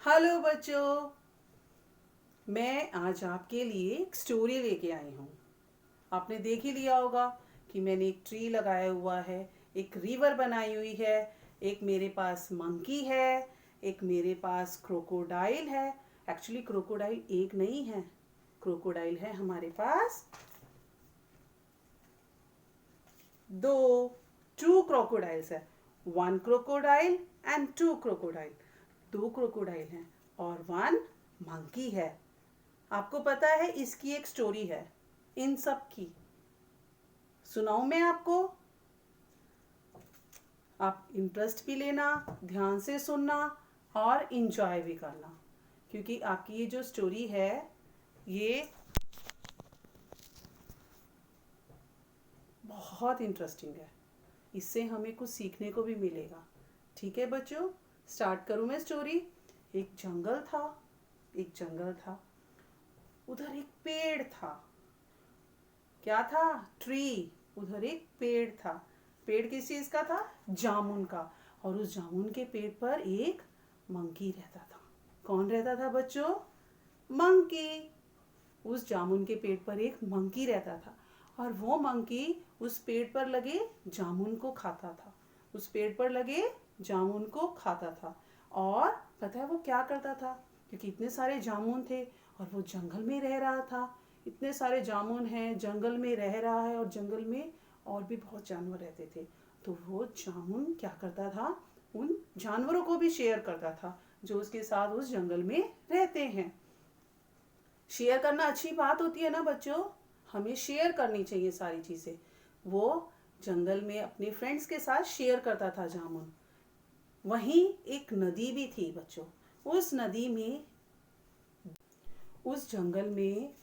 Hello बच्चों, मैं आज आपके लिए एक स्टोरी लेके आई हूँ। आपने देख ही लिया होगा कि मैंने एक ट्री लगाया हुआ है, एक रिवर बनाई हुई है, एक मेरे पास मंकी है, एक मेरे पास क्रोकोडाइल है। एक्चुअली क्रोकोडाइल एक नहीं है, क्रोकोडाइल है हमारे पास दो, टू क्रोकोडाइल्स है। One crocodile and two crocodile, दो क्रोकोडाइल हैं और वन मंकी है। आपको पता है इसकी एक स्टोरी है, इन सब की सुनाऊं मैं आपको? आप इंटरेस्ट भी लेना, ध्यान से सुनना और इंजॉय भी करना, क्योंकि आपकी ये जो स्टोरी है ये बहुत इंटरेस्टिंग है। इससे हमें कुछ सीखने को भी मिलेगा। ठीक है बच्चों, स्टार्ट करूं मैं स्टोरी। एक जंगल था, एक जंगल था, उधर एक पेड़ था। क्या था? ट्री। उधर एक पेड़ था। पेड़ किस चीज का था? जामुन का। और उस जामुन के पेड़ पर एक मंकी रहता था। कौन रहता था बच्चों? मंकी। उस जामुन के पेड़ पर एक मंकी रहता था और वो मंकी उस पेड़ पर लगे जामुन को खाता था। उस पेड़ पर लगे जामुन को खाता था। और पता है वो क्या करता था? क्योंकि इतने सारे जामुन थे और वो जंगल में रह रहा था। इतने सारे जामुन हैं, जंगल में रह रहा है और जंगल में और भी बहुत जानवर रहते थे। तो वो जामुन क्या करता था? उन जानवरों को भी शेयर करता था जो उसके साथ उस जंगल में रहते हैं। शेयर करना अच्छी बात होती है ना बच्चों, हमें शेयर करनी चाहिए सारी चीजें। वो जंगल में अपने फ्रेंड्स के साथ शेयर करता था जामुन। वहीं एक नदी भी थी बच्चों। उस नदी में, उस जंगल में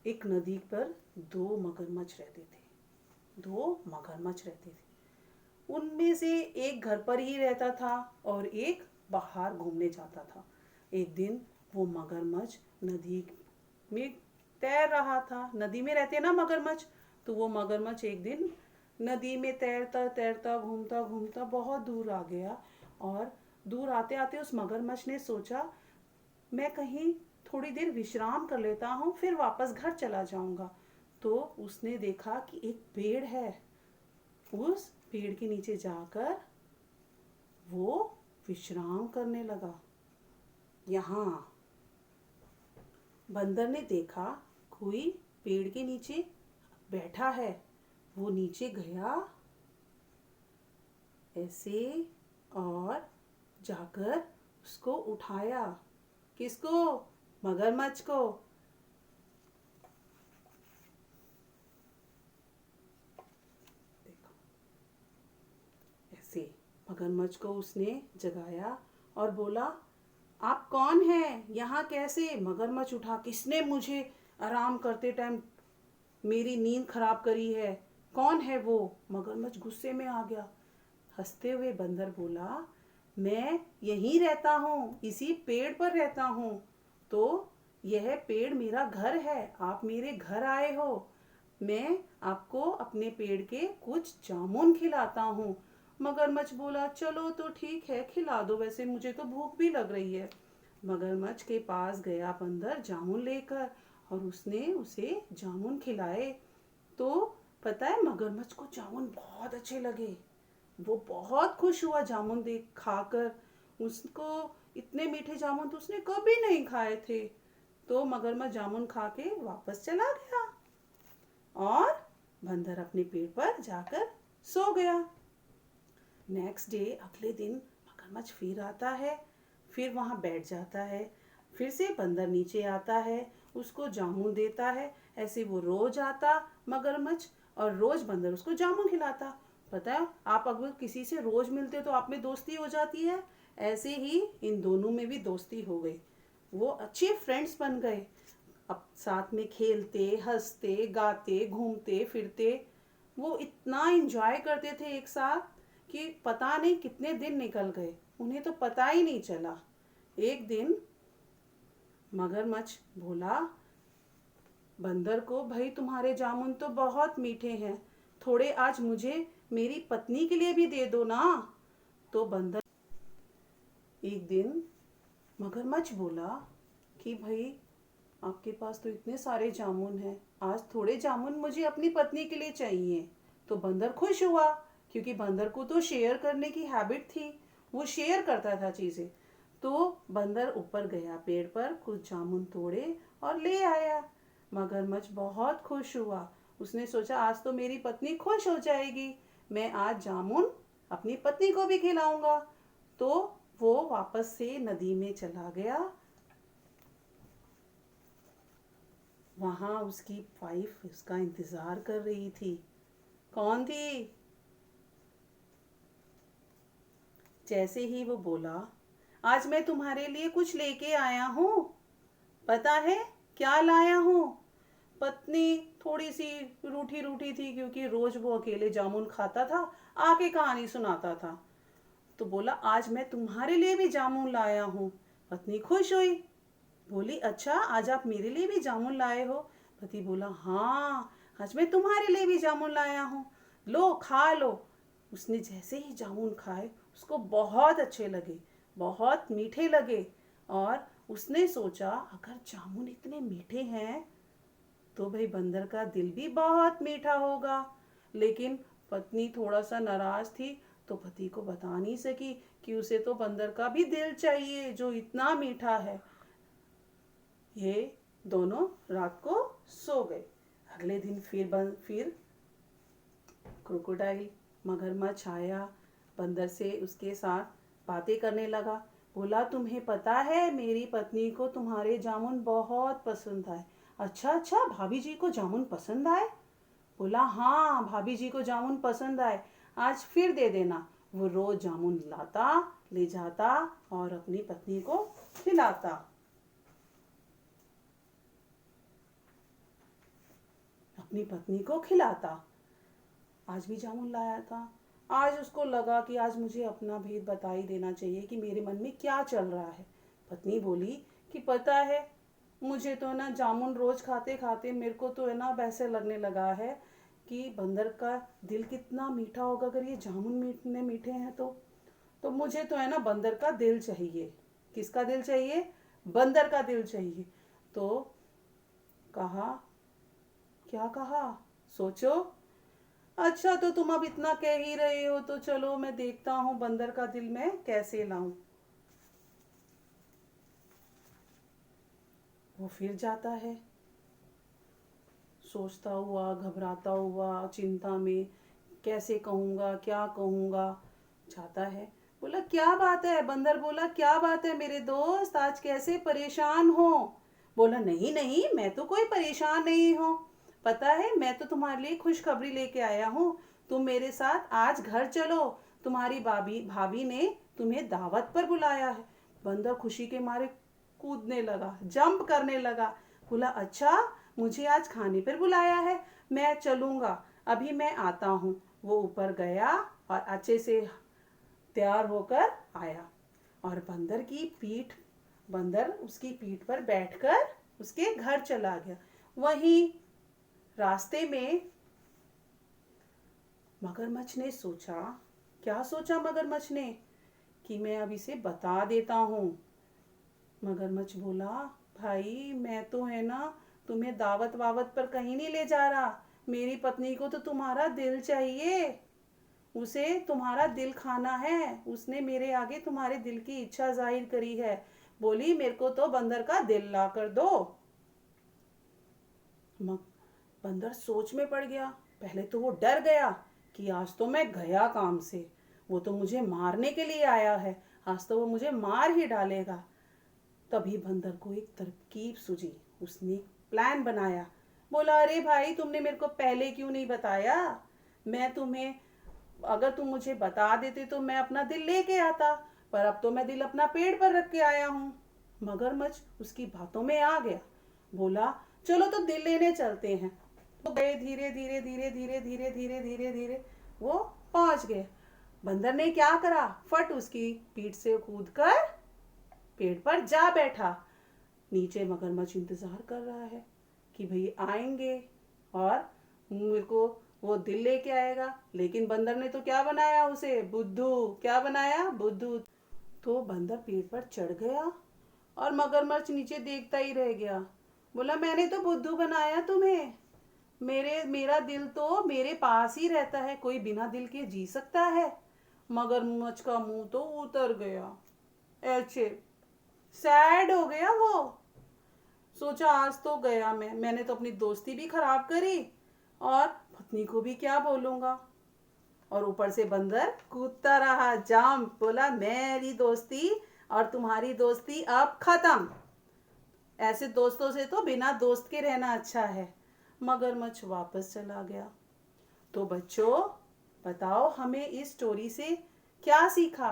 एक नदी पर दो मगरमच्छ रहते थे। दो मगरमच्छ रहते थे। उनमें से एक घर पर ही रहता था और एक बाहर घूमने जाता था। एक दिन वो मगरमच्छ नदी में तैर रहा था। नदी में रहते ना मगरमच्छ, तो वो मगरमच्छ एक दिन नदी में तैरता तैरता घूमता घूमता बहुत दूर आ गया। और दूर आते आते उस मगरमच्छ ने सोचा, मैं कहीं थोड़ी देर विश्राम कर लेता हूँ, फिर वापस घर चला जाऊंगा। तो उसने देखा कि एक पेड़ है। उस पेड़ के नीचे जाकर वो विश्राम करने लगा। यहाँ बंदर ने देखा कोई पेड़ के नीचे बैठा है। वो नीचे गया ऐसे और जाकर उसको उठाया। किसको? मगरमच्छ को। देखो ऐसे मगरमच्छ को उसने जगाया और बोला, आप कौन हैं? यहाँ कैसे? मगरमच्छ उठा, किसने मुझे आराम करते टाइम मेरी नींद खराब करी है? कौन है वो? मगरमच्छ गुस्से में आ गया। हंसते हुए बंदर बोला, मैं यहीं रहता हूँ, इसी पेड़ पर रहता हूँ। तो यह पेड़ मेरा घर है, आप मेरे घर आए हो। मैं आपको अपने पेड़ के कुछ जामुन खिलाता हूँ। मगरमच्छ बोला, चलो तो ठीक है, खिला दो, वैसे मुझे तो भूख भी लग रही है। मगरमच्छ के पास गया बंदर जामुन लेकर और उसने उसे जामुन खिलाए। तो पता है मगरमच्छ को जामुन बहुत अच्छे लगे। वो बहुत खुश हुआ जामुन देख खाकर। उसको इतने मीठे जामुन तो उसने कभी नहीं खाए थे। तो मगरमच्छ जामुन खा के वापस चला गया और बंदर अपने पेड़ पर जाकर सो गया। नेक्स्ट डे, अगले दिन मगरमच्छ फिर आता है, फिर वहां बैठ जाता है। फिर से बंदर नीचे आता है, उसको जामुन देता है। ऐसे वो रोज आता मगरमच्छ और रोज बंदर उसको जामुन खिलाता। पता है, आप अगर किसी से रोज मिलते तो आप में दोस्ती हो जाती है। ऐसे ही इन दोनों में भी दोस्ती हो गई। वो अच्छे फ्रेंड्स बन गए। अब साथ में खेलते, हंसते, गाते, घूमते फिरते। वो इतना एंजॉय करते थे एक साथ कि पता नहीं कितने दिन निकल गए, उन्हें तो पता ही नहीं चला। एक दिन मगरमच्छ बोला बंदर को, भाई तुम्हारे जामुन तो बहुत मीठे हैं, थोड़े आज मुझे मेरी पत्नी के लिए भी दे दो ना। तो बंदर एक दिन मगरमच्छ बोला कि भाई आपके पास तो इतने सारे जामुन हैं, आज थोड़े जामुन मुझे अपनी पत्नी के लिए चाहिए। तो बंदर खुश हुआ, क्योंकि बंदर को तो शेयर करने की हैबिट थी, वो शेयर करता था चीज़ें। तो बंदर ऊपर गया पेड़ पर, कुछ जामुन तोड़े और ले आया। मगरमच्छ बहुत खुश हुआ, उसने सोचा आज तो मेरी पत्नी खुश हो जाएगी, मैं आज जामुन अपनी पत्नी को भी खिलाऊंगा। तो वो वापस से नदी में चला गया। वहां उसकी वाइफ उसका इंतजार कर रही थी। कौन थी? जैसे ही वो बोला, आज मैं तुम्हारे लिए कुछ लेके आया हूँ, पता है क्या लाया हूँ? पत्नी थोड़ी सी रूठी रूठी थी, क्योंकि रोज वो अकेले जामुन खाता था, आके कहानी सुनाता था। तो बोला आज मैं तुम्हारे लिए भी जामुन लाया हूँ। पत्नी खुश हुई, बोली अच्छा आज आप मेरे लिए भी जामुन लाए हो? पति बोला हाँ, आज मैं तुम्हारे लिए भी जामुन लाया हूँ, लो खा लो। उसने जैसे ही जामुन खाए उसको बहुत अच्छे लगे, बहुत मीठे लगे। और उसने सोचा अगर जामुन इतने मीठे हैं तो भाई बंदर का दिल भी बहुत मीठा होगा। लेकिन पत्नी थोड़ा सा नाराज थी, तो पति को बता नहीं सकी कि उसे तो बंदर का भी दिल चाहिए जो इतना मीठा है। ये दोनों रात को सो गए। अगले दिन फिर क्रोकोडाइल मगरमच्छ आया, बंदर से उसके साथ बातें करने लगा। बोला तुम्हें पता है मेरी पत्नी को तुम्हारे जामुन बहुत पसंद आए। अच्छा अच्छा, भाभी जी को जामुन पसंद आए? बोला हाँ, भाभी जी को जामुन पसंद आए, आज फिर दे देना। वो रोज जामुन लाता, ले जाता और अपनी पत्नी को खिलाता। अपनी पत्नी को खिलाता। आज भी जामुन लाया था। आज उसको लगा कि आज मुझे अपना भेद बता ही देना चाहिए कि मेरे मन में क्या चल रहा है। पत्नी बोली कि पता है मुझे तो है ना जामुन रोज खाते खाते मेरे को तो है ना वैसे लगने लगा है कि बंदर का दिल कितना मीठा होगा अगर ये जामुन मीठे मीठे हैं तो मुझे तो है ना बंदर का दिल चाहिए। किसका दिल चाहिए? बंदर का दिल चाहिए। तो कहा, क्या कहा? सोचो। अच्छा तो तुम अब इतना कह ही रहे हो तो चलो मैं देखता हूँ बंदर का दिल मैं कैसे लाऊं। वो फिर जाता है, सोचता हुआ, घबराता हुआ, चिंता में, कैसे कहूँगा, क्या कहूँगा। जाता है, बोला क्या बात है? बंदर बोला क्या बात है मेरे दोस्त, आज कैसे परेशान हो? बोला नहीं नहीं, मैं तो कोई परेशान नहीं हूँ, पता है मैं तो तुम्हारे लिए खुशखबरी लेके आया हूँ। तुम मेरे साथ आज घर चलो, तुम्हारी भाभी भाभी ने तुम्हें दावत पर बुलाया है। बंदर खुशी के मारे कूदने लगा, जंप करने लगा। बोला अच्छा, मुझे आज खाने पर बुलाया है, मैं चलूँगा, अभी मैं आता हूँ। वो ऊपर गया और अच्छे से तैयार होकर आया और बंदर उसकी पीठ पर बैठकर उसके घर चला गया। वहीं रास्ते में मगरमच्छ ने सोचा, क्या सोचा मगरमच्छ ने कि मैं अब इसे बता देता हूँ। मगरमच्छ बोला भाई मैं तो है ना तुम्हें दावत वावत पर कहीं नहीं ले जा रहा, मेरी पत्नी को तो तुम्हारा दिल चाहिए, उसे तुम्हारा दिल खाना है, उसने मेरे आगे तुम्हारे दिल की इच्छा जाहिर करी है, बोली मेरे को तो बंदर का दिल ला कर दो। बंदर सोच में पड़ गया। पहले तो वो डर गया कि आज तो मैं गया काम से, वो तो मुझे मारने के लिए आया है, आज तो वो मुझे मार ही डालेगा। तभी बंदर को एक तरकीब सूझी, उसने प्लान बनाया। बोला अरे भाई तुमने मेरे को पहले क्यों नहीं बताया? मैं तुम्हें अगर तुम मुझे बता देते तो मैं अपना दिल लेके आता, पर अब तो मैं दिल अपना पेड़ पर रख के आया हूँ। मगरमच्छ उसकी बातों में आ गया, बोला चलो तो दिल लेने चलते हैं। तो गए, धीरे धीरे धीरे धीरे धीरे धीरे धीरे धीरे वो पहुंच गए। बंदर ने क्या करा, फट उसकी पीठ से कूद कर पेड़ पर जा बैठा। नीचे मगरमच्छ इंतजार कर रहा है कि भाई आएंगे और मेरे को वो दिल लेके आएगा। लेकिन बंदर ने तो क्या बनाया उसे, बुद्धू, क्या बनाया, बुद्धू। तो बंदर पेड़ पर चढ़ गया और मगरमच्छ नीचे देखता ही रह गया। बोला मैंने तो बुद्धू बनाया तुम्हें, मेरा दिल तो मेरे पास ही रहता है, कोई बिना दिल के जी सकता है। मगरमच्छ का मुंह तो उतर गया, ऐसे सैड हो गया वो। सोचा आज तो गया मैंने तो अपनी दोस्ती भी खराब करी और पत्नी को भी क्या बोलूंगा। और ऊपर से बंदर कूदता रहा, जंप, बोला मेरी दोस्ती और तुम्हारी दोस्ती अब खत्म, ऐसे दोस्तों से तो बिना दोस्त के रहना अच्छा है। मगरमच्छ वापस चला गया। तो बच्चों बताओ हमें इस स्टोरी से क्या सीखा?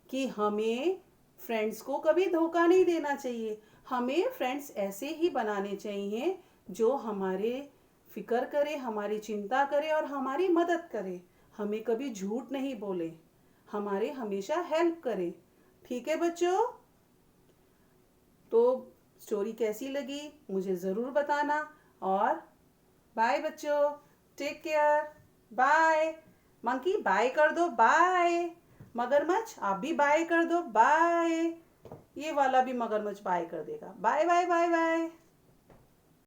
कि हमें फ्रेंड्स को कभी धोखा नहीं देना चाहिए। हमें फ्रेंड्स ऐसे ही बनाने चाहिए जो हमारे फिक्र करे, हमारी चिंता करे और हमारी मदद करे। हमें कभी झूठ नहीं बोले, हमारे हमेशा हेल्प करे। ठीक है बच्चों? तो स्टोरी कैसी लगी मुझे ज़रूर बताना। और बाय बच्चों, take care, bye. Monkey bye कर दो, बाय। मगरमच्छ आप भी बाय कर दो, बाय। ये वाला भी मगरमच्छ बाय कर देगा, बाय बाय बाय बाय।